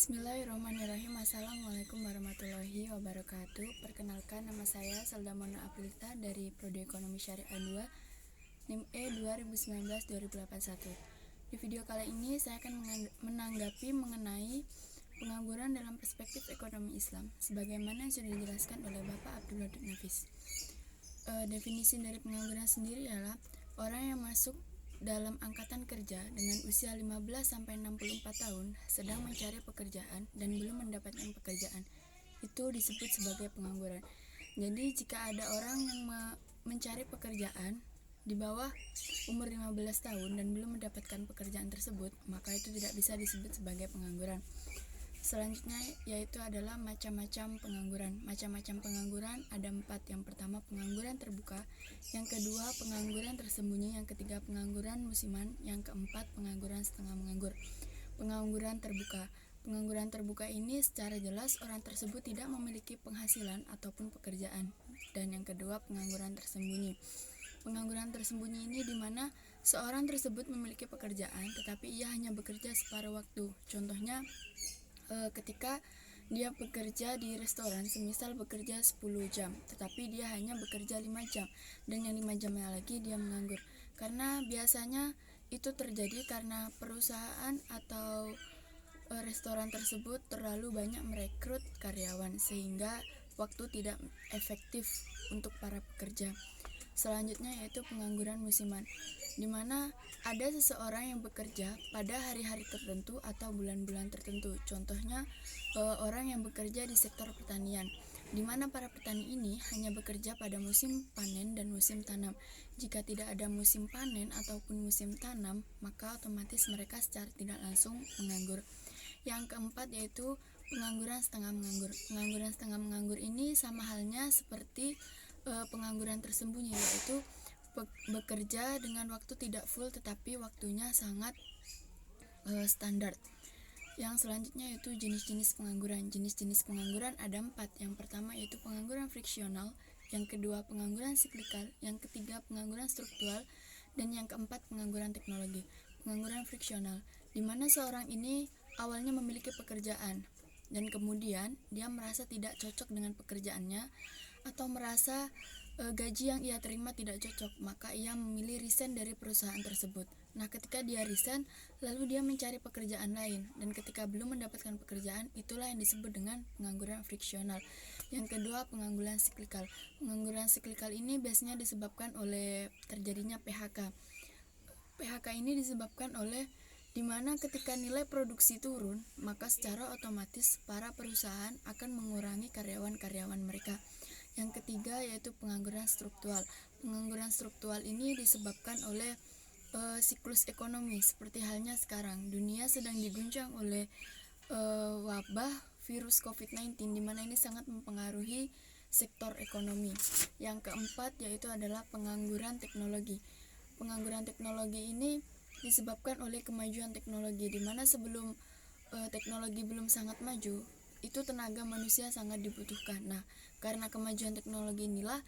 Bismillahirrahmanirrahim. Assalamualaikum warahmatullahi wabarakatuh. Perkenalkan, nama saya Selda Mona Aprilita dari Prodi Ekonomi Syariah 2, NIM E 2019-2081. Di video kali ini saya akan menanggapi mengenai pengangguran dalam perspektif ekonomi Islam, sebagaimana yang sudah dijelaskan oleh Bapak Abdul Wadud Nafis. Definisi dari pengangguran sendiri adalah orang yang masuk dalam angkatan kerja dengan usia 15-64 tahun sedang mencari pekerjaan dan belum mendapatkan pekerjaan. Itu disebut sebagai pengangguran. Jadi jika ada orang yang mencari pekerjaan di bawah umur 15 tahun dan belum mendapatkan pekerjaan tersebut, maka itu tidak bisa disebut sebagai pengangguran. Selanjutnya yaitu adalah macam-macam pengangguran. Macam-macam pengangguran ada 4. Yang pertama, pengangguran terbuka. Yang kedua, pengangguran tersembunyi. Yang ketiga, pengangguran musiman. Yang keempat, pengangguran setengah menganggur. Pengangguran terbuka. Pengangguran terbuka ini secara jelas orang tersebut tidak memiliki penghasilan ataupun pekerjaan. Dan yang kedua, pengangguran tersembunyi. Pengangguran tersembunyi ini di mana seorang tersebut memiliki pekerjaan tetapi ia hanya bekerja separuh waktu. Contohnya ketika dia bekerja di restoran, semisal bekerja 10 jam, tetapi dia hanya bekerja 5 jam, dan yang 5 jamnya lagi dia menganggur. Karena biasanya itu terjadi karena perusahaan atau restoran tersebut terlalu banyak merekrut karyawan, sehingga waktu tidak efektif untuk para pekerja. Selanjutnya yaitu pengangguran musiman, di mana ada seseorang yang bekerja pada hari-hari tertentu atau bulan-bulan tertentu. Contohnya orang yang bekerja di sektor pertanian, di mana para petani ini hanya bekerja pada musim panen dan musim tanam. Jika tidak ada musim panen ataupun musim tanam, maka otomatis mereka secara tidak langsung menganggur. Yang keempat yaitu pengangguran setengah menganggur. Pengangguran setengah menganggur ini sama halnya seperti pengangguran tersembunyi, yaitu bekerja dengan waktu tidak full tetapi waktunya sangat standar. Yang selanjutnya yaitu jenis-jenis pengangguran. Jenis-jenis pengangguran ada 4. Yang pertama yaitu pengangguran friksional, yang kedua pengangguran siklikal, yang ketiga pengangguran struktural, dan yang keempat pengangguran teknologi. Pengangguran friksional, di mana seorang ini awalnya memiliki pekerjaan dan kemudian dia merasa tidak cocok dengan pekerjaannya atau merasa gaji yang ia terima tidak cocok, maka ia memilih resign dari perusahaan tersebut. Nah, ketika dia resign, lalu dia mencari pekerjaan lain, dan ketika belum mendapatkan pekerjaan, itulah yang disebut dengan pengangguran friksional. Yang kedua, pengangguran siklikal. Pengangguran siklikal ini biasanya disebabkan oleh terjadinya PHK. PHK ini disebabkan oleh di mana ketika nilai produksi turun, maka secara otomatis para perusahaan akan mengurangi karyawan-karyawan mereka. Yang ketiga yaitu pengangguran struktural. Pengangguran struktural ini disebabkan oleh siklus ekonomi, seperti halnya sekarang dunia sedang diguncang oleh wabah virus COVID-19, di mana ini sangat mempengaruhi sektor ekonomi. Yang keempat yaitu adalah pengangguran teknologi. Pengangguran teknologi ini disebabkan oleh kemajuan teknologi, di mana sebelum teknologi belum sangat maju, itu tenaga manusia sangat dibutuhkan. Nah, karena kemajuan teknologi inilah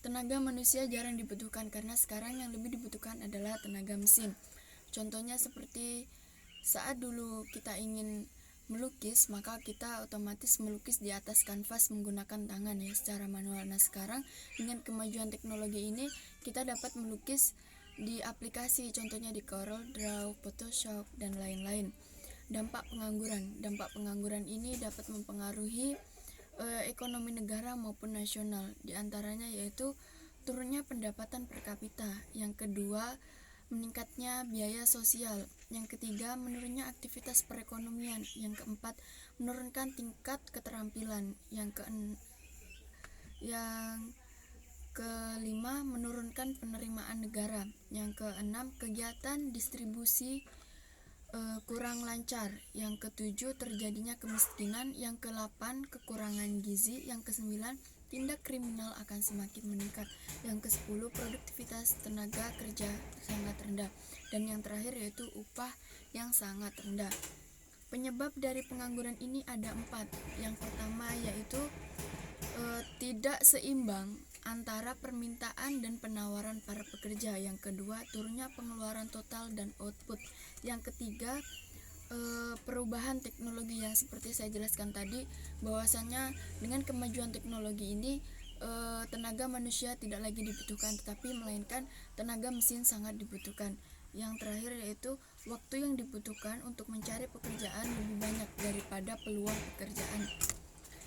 tenaga manusia jarang dibutuhkan, karena sekarang yang lebih dibutuhkan adalah tenaga mesin. Contohnya seperti saat dulu kita ingin melukis, maka kita otomatis melukis di atas kanvas menggunakan tangan ya, secara manual. Nah, sekarang dengan kemajuan teknologi ini kita dapat melukis di aplikasi, contohnya di Corel Draw, Photoshop, dan lain-lain. Dampak pengangguran ini dapat mempengaruhi ekonomi negara maupun nasional, diantaranya yaitu turunnya pendapatan per kapita. Yang kedua, meningkatnya biaya sosial. Yang ketiga, menurunnya aktivitas perekonomian. Yang keempat, menurunkan tingkat keterampilan. Yang kelima, menurunkan penerimaan negara. Yang keenam, kegiatan distribusi kurang lancar. Yang ketujuh, terjadinya kemiskinan. Yang kedelapan, kekurangan gizi. Yang kesembilan, tindak kriminal akan semakin meningkat. Yang kesepuluh, produktivitas tenaga kerja sangat rendah. Dan yang terakhir yaitu upah yang sangat rendah. Penyebab dari pengangguran ini ada 4. Yang pertama yaitu tidak seimbang antara permintaan dan penawaran para pekerja. Yang kedua, turunnya pengeluaran total dan output. Yang ketiga, perubahan teknologi yang seperti saya jelaskan tadi, bahwasanya dengan kemajuan teknologi ini tenaga manusia tidak lagi dibutuhkan, tetapi melainkan tenaga mesin sangat dibutuhkan. Yang terakhir yaitu waktu yang dibutuhkan untuk mencari pekerjaan lebih banyak daripada peluang pekerjaan.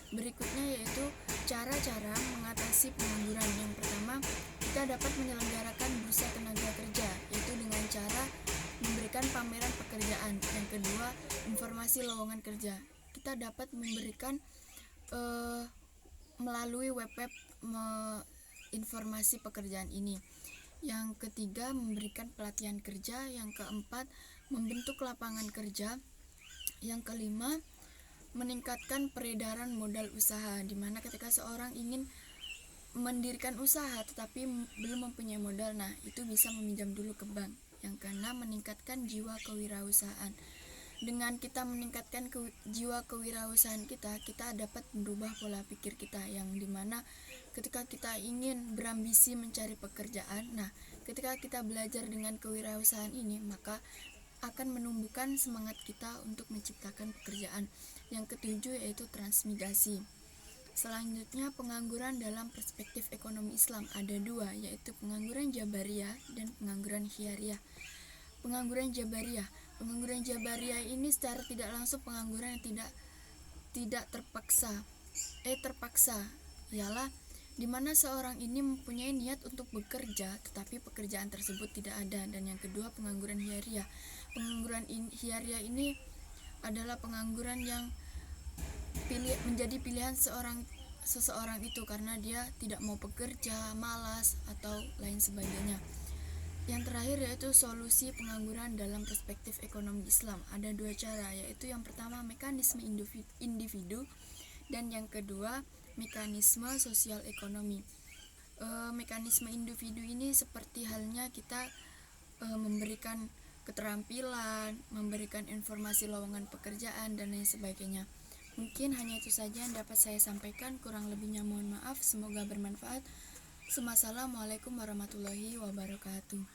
Berikutnya yaitu cara-cara mengatasi pengangguran. Yang pertama, kita dapat menyelenggarakan bursa tenaga kerja, yaitu dengan cara memberikan pameran pekerjaan. Yang kedua, informasi lowongan kerja. Kita dapat memberikan melalui web informasi pekerjaan ini. Yang ketiga, memberikan pelatihan kerja. Yang keempat, membentuk lapangan kerja. Yang kelima, meningkatkan peredaran modal usaha, di mana ketika seorang ingin mendirikan usaha tetapi belum mempunyai modal, nah itu bisa meminjam dulu ke bank. Yang keenam, meningkatkan jiwa kewirausahaan. Dengan kita meningkatkan jiwa kewirausahaan kita dapat merubah pola pikir kita, yang dimana ketika kita ingin berambisi mencari pekerjaan, nah ketika kita belajar dengan kewirausahaan ini, maka akan menumbuhkan semangat kita untuk menciptakan pekerjaan. Yang ketujuh yaitu transmigrasi. Selanjutnya, pengangguran dalam perspektif ekonomi Islam ada dua, yaitu pengangguran jabariyah dan pengangguran khiyariyah. Pengangguran jabariyah ini secara tidak langsung pengangguran yang tidak terpaksa ialah di mana seorang ini mempunyai niat untuk bekerja tetapi pekerjaan tersebut tidak ada. Dan yang kedua, pengangguran khiyariyah. Pengangguran khiyariyah ini adalah pengangguran yang menjadi pilihan seseorang itu karena dia tidak mau bekerja, malas, atau lain sebagainya. Yang terakhir yaitu solusi pengangguran dalam perspektif ekonomi Islam. Ada dua cara, yaitu yang pertama mekanisme individu dan yang kedua mekanisme sosial ekonomi. Mekanisme individu ini seperti halnya kita memberikan keterampilan, memberikan informasi lowongan pekerjaan, dan lain sebagainya. Mungkin hanya itu saja yang dapat saya sampaikan, kurang lebihnya mohon maaf, semoga bermanfaat. Assalamualaikum warahmatullahi wabarakatuh.